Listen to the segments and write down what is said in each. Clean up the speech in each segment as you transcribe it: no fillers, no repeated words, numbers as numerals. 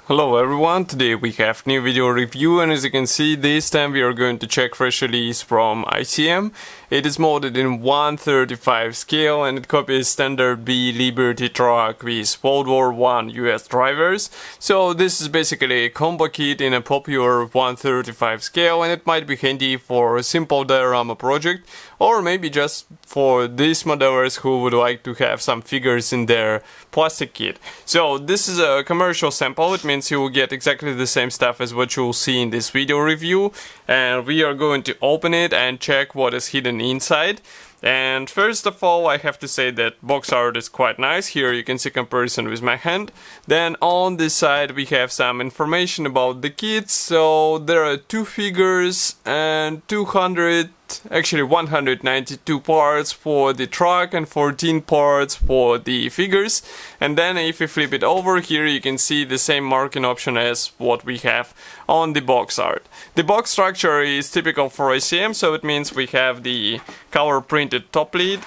Hello everyone, today we have new video review, and as you can see, this time we are going to check fresh release from ICM. It is molded in 1/35 scale and it copies standard B Liberty truck with World War I US drivers. So this is basically a combo kit in a popular 1/35 scale, and it might be handy for a simple diorama project, or maybe just for these modelers who would like to have some figures in their plastic kit. So this is a commercial sample. It means you will get exactly the same stuff as what you will see in this video review, and we are going to open it and check what is hidden inside. And first of all, I have to say that box art is quite nice. Here you can see comparison with my hand. Then on this side we have some information about the kit. So there are 2 figures and 192 parts for the truck and 14 parts for the figures. And then if you flip it over, here you can see the same marking option as what we have on the box art. The box structure is typical for ICM, so it means we have the color printed top lid,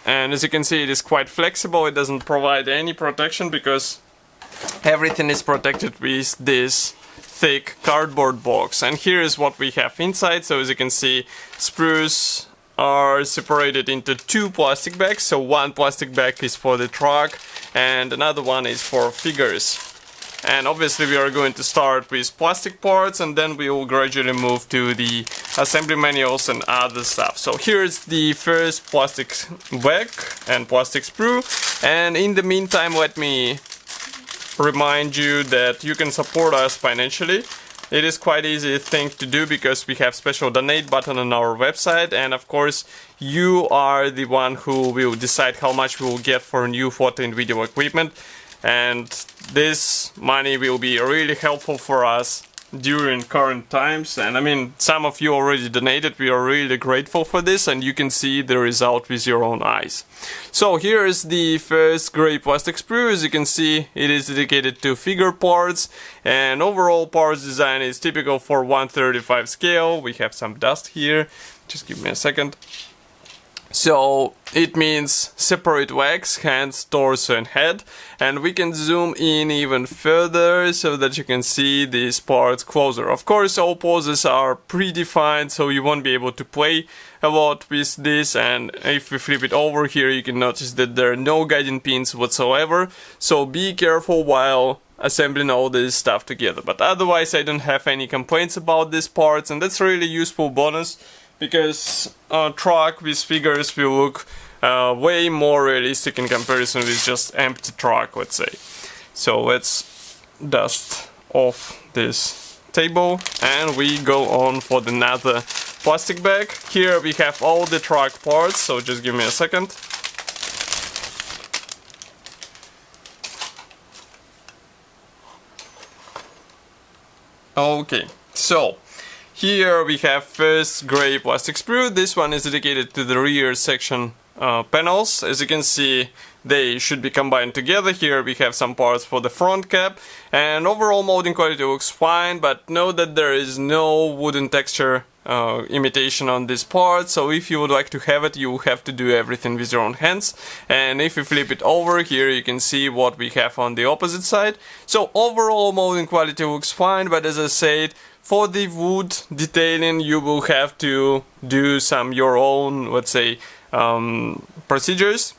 and as you can see, it is quite flexible. It doesn't provide any protection because everything is protected with this thick cardboard box. And here is what we have inside. So as you can see, sprues are separated into 2 plastic bags. So one plastic bag is for the truck and another one is for figures. And obviously we are going to start with plastic parts, and then we will gradually move to the assembly manuals and other stuff. So here's the first plastic bag and plastic sprue. And in the meantime, let me remind you that you can support us financially. It is quite easy thing to do because we have special donate button on our website, and of course you are the one who will decide how much we will get for new photo and video equipment, and this money will be really helpful for us during current times. And I mean, some of you already donated. We are really grateful for this, and you can see the result with your own eyes. So here is the first gray plastic sprue. As you can see, it is dedicated to figure parts, and overall parts design is typical for 1/35 scale. We have some dust here, just give me a second. So it means separate legs, hands, torso and head, and we can zoom in even further so that you can see these parts closer. Of course, all poses are predefined, so you won't be able to play a lot with this, and if we flip it over here you can notice that there are no guiding pins whatsoever, so be careful while assembling all this stuff together. But otherwise I don't have any complaints about these parts, and that's really useful bonus, because a truck with figures will look way more realistic in comparison with just empty truck, let's say. So let's dust off this table and we go on for another plastic bag. Here we have all the truck parts, so just give me a second. Okay, so here we have first gray plastic sprue. This one is dedicated to the rear section panels. As you can see, they should be combined together. Here we have some parts for the front cap, and overall molding quality looks fine, but note that there is no wooden texture imitation on this part, so if you would like to have it, you will have to do everything with your own hands. And if you flip it over, here you can see what we have on the opposite side. So overall molding quality looks fine, but as I said, for the wood detailing you will have to do some your own, let's say, procedures.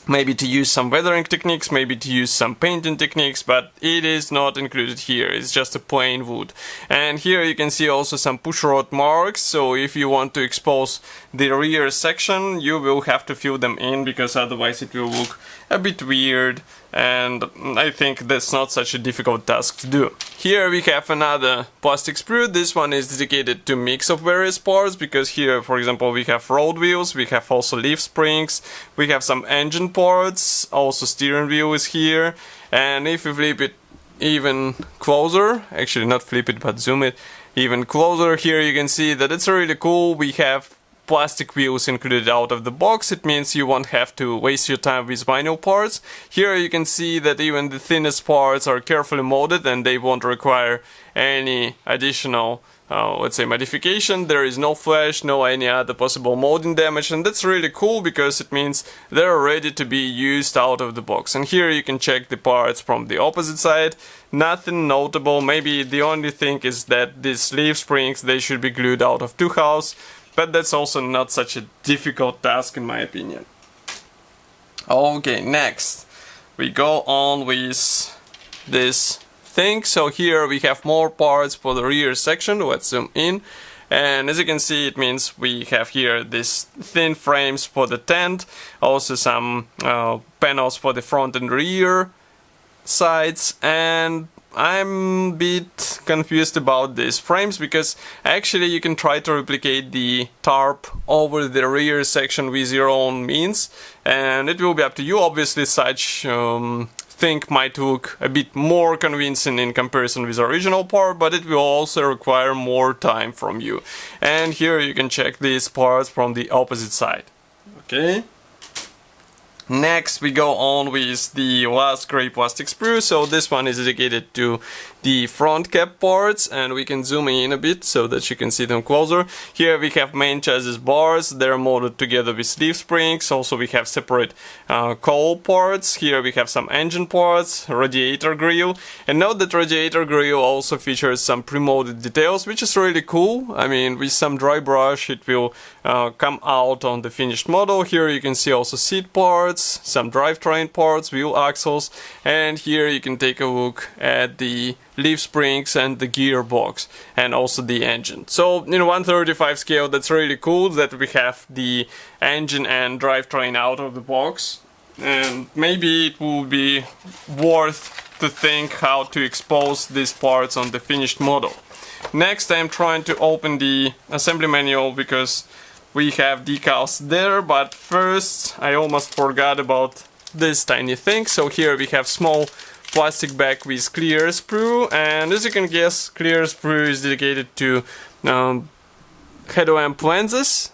Maybe to use some weathering techniques, maybe to use some painting techniques, but it is not included here. It's just a plain wood. And here you can see also some push rod marks, so if you want to expose the rear section you will have to fill them in, because otherwise it will look a bit weird, and I think that's not such a difficult task to do. Here we have another plastic sprue. This one is dedicated to mix of various parts, because here, for example, we have road wheels, we have also leaf springs, we have some engine parts, also steering wheel is here. And if we flip it even closer, actually not flip it but zoom it even closer, here you can see that it's really cool. We have plastic wheels included out of the box. It means you won't have to waste your time with vinyl parts. Here you can see that even the thinnest parts are carefully molded and they won't require any additional let's say modification. There is no flash, no any other possible molding damage, and that's really cool because it means they're ready to be used out of the box. And here you can check the parts from the opposite side. Nothing notable. Maybe the only thing is that these leaf springs, they should be glued out of 2 halves, but that's also not such a difficult task in my opinion. Okay, next we go on with this thing. So here we have more parts for the rear section. Let's zoom in, and as you can see, it means we have here these thin frames for the tent, also some panels for the front and rear sides. And I'm a bit confused about these frames because actually you can try to replicate the tarp over the rear section with your own means, and it will be up to you. Obviously such thing might look a bit more convincing in comparison with the original part, but it will also require more time from you. And here you can check these parts from the opposite side. Okay. Next we go on with the last gray plastic sprue. So this one is dedicated to the front cap parts, and we can zoom in a bit so that you can see them closer. Here we have main chassis bars, they're molded together with leaf springs. Also we have separate cowl parts. Here we have some engine parts, radiator grille, and note that radiator grille also features some pre-molded details, which is really cool. I mean, with some dry brush it will come out on the finished model. Here you can see also seat parts, some drivetrain parts, wheel axles, and here you can take a look at the leaf springs and the gearbox and also the engine. So in 1/35 scale, that's really cool that we have the engine and drivetrain out of the box, and maybe it will be worth to think how to expose these parts on the finished model. Next, I'm trying to open the assembly manual because we have decals there, but first I almost forgot about this tiny thing. So here we have small plastic bag with clear sprue, and as you can guess, clear sprue is dedicated to headlamp lenses.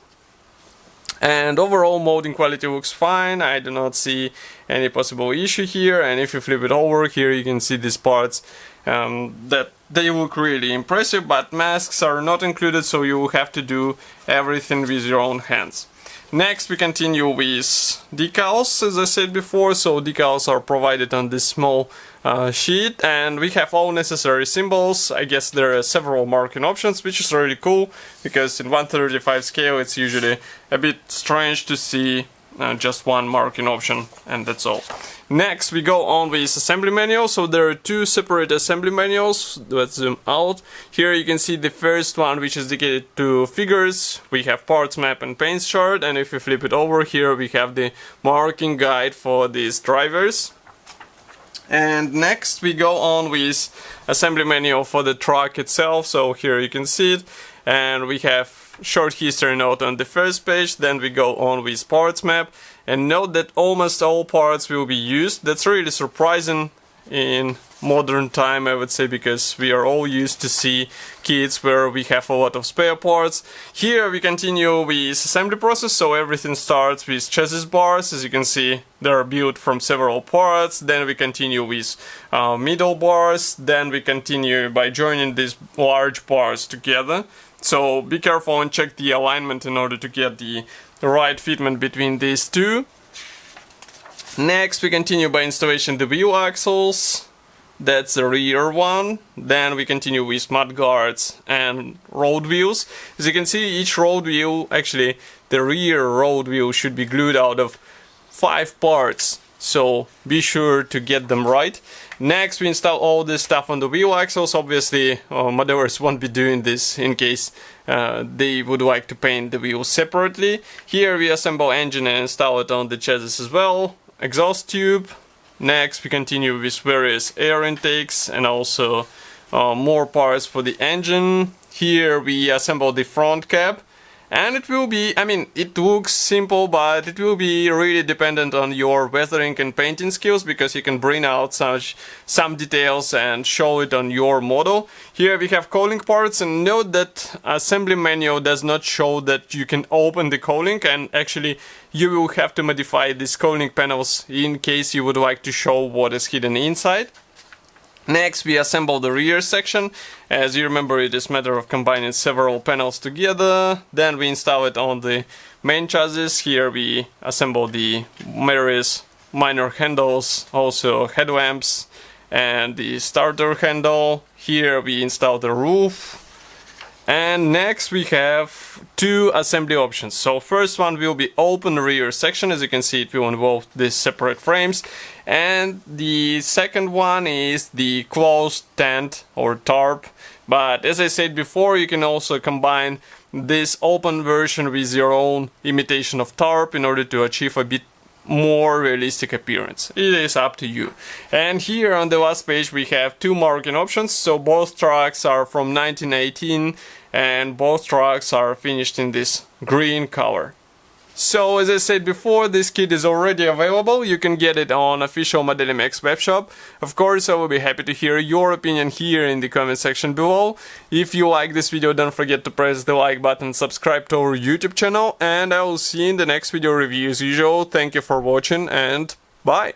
And overall molding quality looks fine. I do not see any possible issue here, and if you flip it over, here you can see these parts that they look really impressive, but masks are not included, so you will have to do everything with your own hands. Next we continue with decals, as I said before. So decals are provided on this small sheet, and we have all necessary symbols. I guess there are several marking options, which is really cool because in 1/35 scale it's usually a bit strange to see just one marking option, and that's all. Next we go on with assembly manual. So there are 2 separate assembly manuals. Let's zoom out. Here you can see the first one, which is dedicated to figures. We have parts map and paint chart, and if you flip it over, here we have the marking guide for these drivers. And next we go on with assembly manual for the truck itself. So here you can see it, and we have short history note on the first page. Then we go on with parts map, and note that almost all parts will be used. That's really surprising in modern time, I would say, because we are all used to see kits where we have a lot of spare parts. Here we continue with assembly process. So everything starts with chassis bars. As you can see, they are built from several parts. Then we continue with middle bars. Then we continue by joining these large bars together. So be careful and check the alignment in order to get the right fitment between these two. Next we continue by installation the wheel axles. That's the rear one. Then we continue with mud guards and road wheels. As you can see, each road wheel, actually the rear road wheel, should be glued out of 5 parts. So be sure to get them right. Next we install all this stuff on the wheel axles. Obviously modelers won't be doing this in case they would like to paint the wheels separately. Here we assemble engine and install it on the chassis as well. Exhaust tube. Next we continue with various air intakes and also more parts for the engine. Here we assemble the front cap, And it will be, I mean, it looks simple, but it will be really dependent on your weathering and painting skills, because you can bring out some details and show it on your model. Here we have cowling parts, and note that assembly manual does not show that you can open the cowling, and actually you will have to modify these cowling panels in case you would like to show what is hidden inside. Next, we assemble the rear section. As you remember, it is a matter of combining several panels together. Then we install it on the main chassis. Here we assemble the various minor handles, also headlamps, and the starter handle. Here we install the roof. And next we have two assembly options. So first one will be open rear section. As you can see, it will involve these separate frames. And the second one is the closed tent or tarp. But as I said before, you can also combine this open version with your own imitation of tarp in order to achieve a bit more realistic appearance. It is up to you. And here on the last page we have two marking options. So both trucks are from 1918 and both trucks are finished in this green color. So as I said before, this kit is already available. You can get it on official ModeliMax webshop. Of course, I will be happy to hear your opinion here in the comment section below. If you like this video, don't forget to press the like button, subscribe to our YouTube channel, and I will see you in the next video review as usual. Thank you for watching and bye!